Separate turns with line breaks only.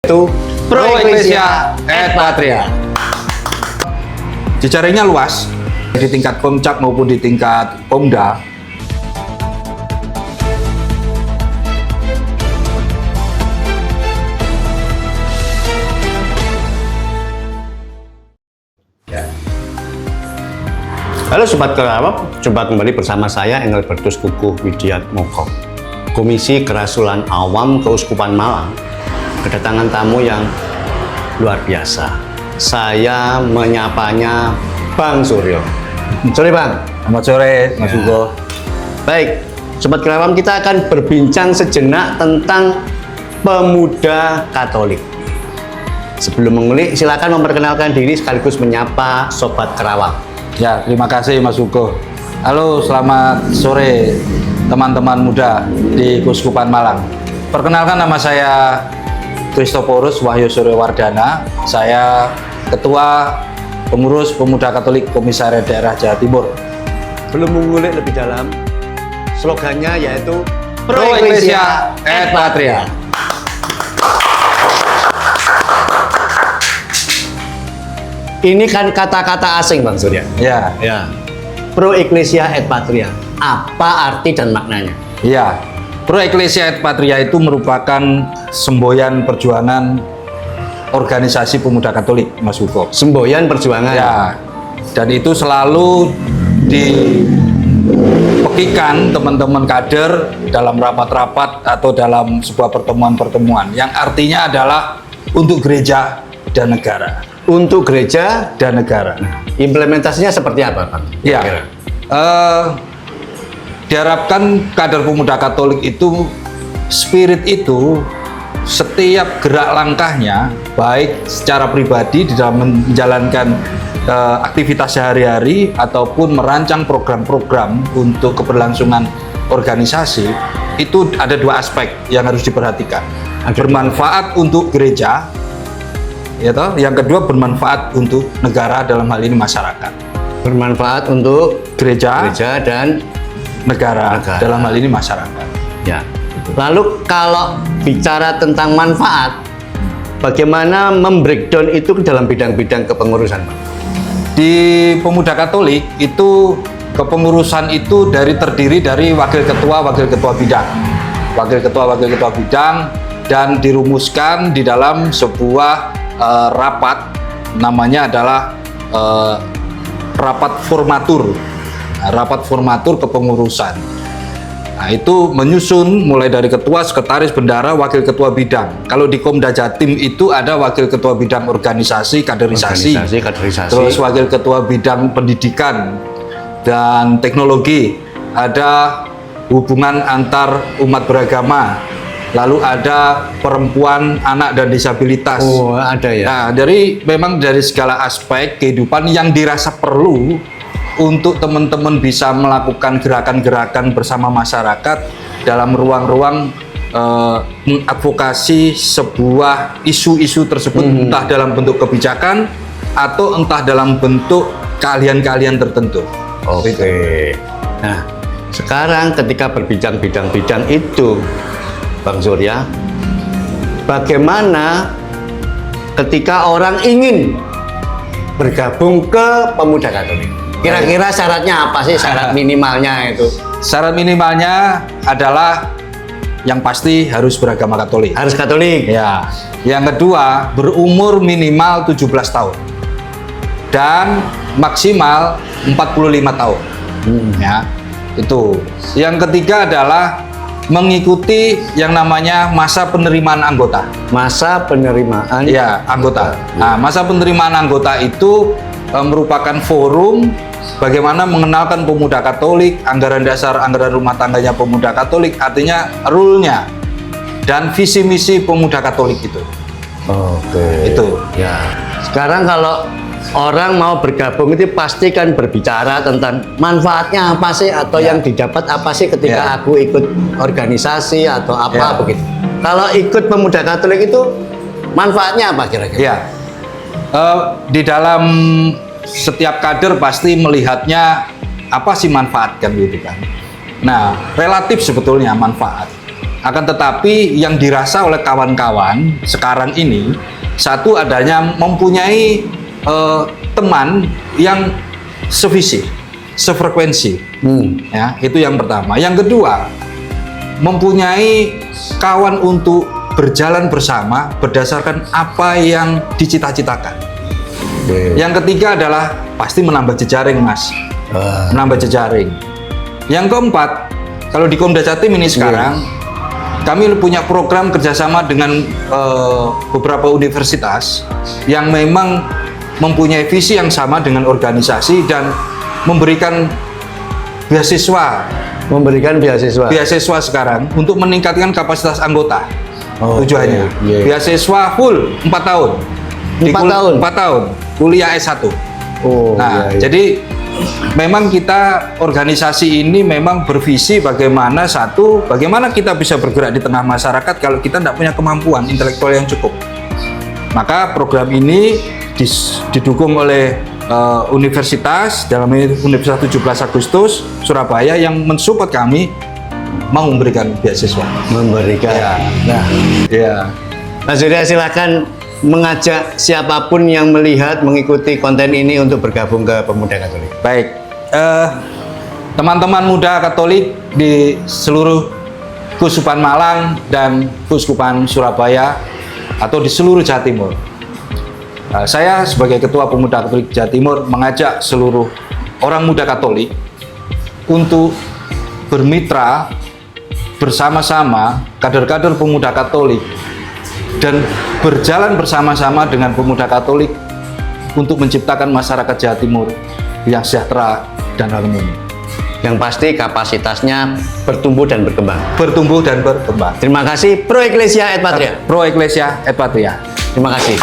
Itu Pro Ecclesia et Patria.
Jejaringnya luas di tingkat Komcap maupun di tingkat Pomda.
Halo Sobat Kerawang, jumpa kembali bersama saya Engelbertus Kukuh Widiatmoko, Komisi Kerasulan Awam Keuskupan Malang. Kedatangan tamu yang luar biasa. Saya menyapanya Bang Suryo. Sore Bang.
Selamat sore Mas Hugo.
Baik, Sobat Kerawang, kita akan berbincang sejenak tentang pemuda Katolik. Sebelum mengulik, silakan memperkenalkan diri sekaligus menyapa Sobat Kerawang.
Ya, terima kasih Mas Hugo. Halo, selamat sore teman-teman muda di Keuskupan Malang. Perkenalkan, nama saya Kristoporus Wahyu Suryowardana. Saya Ketua Pengurus Pemuda Katolik Komisariat Daerah Jawa Timur.
Belum mengulik lebih dalam, slogannya yaitu
Pro Ecclesia et Patria.
Ini kan kata-kata asing Bang Surya.
Ya,
Ya. Pro Ecclesia et Patria. Apa arti dan maknanya?
ya. Pro Ecclesia et Patria itu merupakan semboyan perjuangan organisasi pemuda Katolik, Mas Hugo.
Semboyan perjuangan.
Ya, dan itu selalu dipekikan teman-teman kader dalam rapat-rapat atau dalam sebuah pertemuan-pertemuan yang artinya adalah untuk gereja dan negara.
Untuk gereja,
Dan negara.
implementasinya seperti apa, Bang?
Ya,
Kira-kira?
diharapkan kader pemuda Katolik itu, spirit itu, setiap gerak langkahnya, baik secara pribadi di dalam menjalankan aktivitas sehari-hari ataupun merancang program-program untuk keberlangsungan organisasi, itu ada dua aspek yang harus diperhatikan. Bermanfaat untuk gereja, ya toh. Yang kedua, bermanfaat untuk negara, dalam hal ini masyarakat.
Bermanfaat untuk
Gereja
dan
negara,
Negara.
dalam hal ini masyarakat.
ya. Lalu kalau bicara tentang manfaat, bagaimana membreakdown itu ke dalam bidang-bidang kepengurusan, Bang?
Di pemuda Katolik itu kepengurusan itu terdiri dari wakil ketua bidang, wakil ketua bidang, dan dirumuskan di dalam sebuah rapat, namanya adalah rapat formatur. Nah, rapat formatur kepengurusan. Nah, itu menyusun mulai dari ketua, sekretaris, bendara, wakil ketua bidang. Kalau di Komda Jatim itu ada wakil ketua bidang organisasi, kaderisasi. Terus wakil ketua bidang pendidikan dan teknologi. Ada hubungan antar umat beragama. Lalu ada perempuan, anak, dan disabilitas.
Oh, ada ya.
Nah, memang dari segala aspek kehidupan yang dirasa perlu untuk teman-teman bisa melakukan gerakan-gerakan bersama masyarakat dalam ruang-ruang mengadvokasi sebuah isu-isu tersebut, entah dalam bentuk kebijakan atau entah dalam bentuk keahlian-keahlian tertentu.
Oke. Nah, sekarang ketika berbincang bidang-bidang itu, Bang Surya, bagaimana ketika orang ingin bergabung ke pemuda Katolik? Kira-kira syaratnya apa sih, syarat minimalnya itu?
Syarat minimalnya adalah yang pasti harus beragama Katolik.
Harus Katolik.
Ya. Yang kedua, berumur minimal 17 tahun. Dan maksimal 45 tahun. Ya. Itu. Yang ketiga adalah mengikuti yang namanya masa penerimaan anggota.
Masa penerimaan.
Ya, anggota. Nah, masa penerimaan anggota itu merupakan forum bagaimana mengenalkan pemuda Katolik, anggaran dasar, anggaran rumah tangganya pemuda Katolik, artinya rule-nya dan visi misi pemuda Katolik itu.
Oke.
Itu.
Ya. Sekarang kalau orang mau bergabung itu pasti kan berbicara tentang manfaatnya apa sih, atau yang didapat apa sih ketika aku ikut organisasi atau apa begitu. Kalau ikut pemuda Katolik itu manfaatnya apa kira-kira?
Ya. Di dalam setiap kader pasti melihatnya apa sih manfaat kan gitu kan. Nah, relatif sebetulnya manfaat. Akan tetapi yang dirasa oleh kawan-kawan sekarang ini, satu adanya mempunyai teman yang sevisi, sefrekuensi. Ya, itu yang pertama. Yang kedua, mempunyai kawan untuk berjalan bersama berdasarkan apa yang dicita-citakan. Yang ketiga adalah pasti menambah jejaring, Mas. Menambah jejaring. Yang keempat, kalau di Komda Jatim ini sekarang, kami punya program kerjasama dengan beberapa universitas yang memang mempunyai visi yang sama dengan organisasi dan memberikan beasiswa. Beasiswa sekarang untuk meningkatkan kapasitas anggota. Tujuannya. Beasiswa full 4 tahun. 4 tahun. Kuliah S1. Jadi memang kita organisasi ini memang bervisi bagaimana kita bisa bergerak di tengah masyarakat kalau kita tidak punya kemampuan intelektual yang cukup. Maka program ini didukung oleh universitas, dalam ini Universitas 17 Agustus Surabaya yang mensupport kami mau memberikan beasiswa.
Mas Surya, silakan mengajak siapapun yang melihat, mengikuti konten ini untuk bergabung ke Pemuda Katolik.
Baik, teman-teman muda Katolik di seluruh Keuskupan Malang dan Keuskupan Surabaya atau di seluruh Jawa Timur. Saya sebagai Ketua Pemuda Katolik Jawa Timur mengajak seluruh orang muda Katolik untuk bermitra bersama-sama kader-kader pemuda Katolik dan berjalan bersama-sama dengan pemuda Katolik untuk menciptakan masyarakat Jawa Timur yang sejahtera dan harmoni.
Yang pasti kapasitasnya bertumbuh dan berkembang.
Terima kasih.
Terima kasih Pro Ecclesia et Patria.
Pro Ecclesia et Patria.
Terima kasih.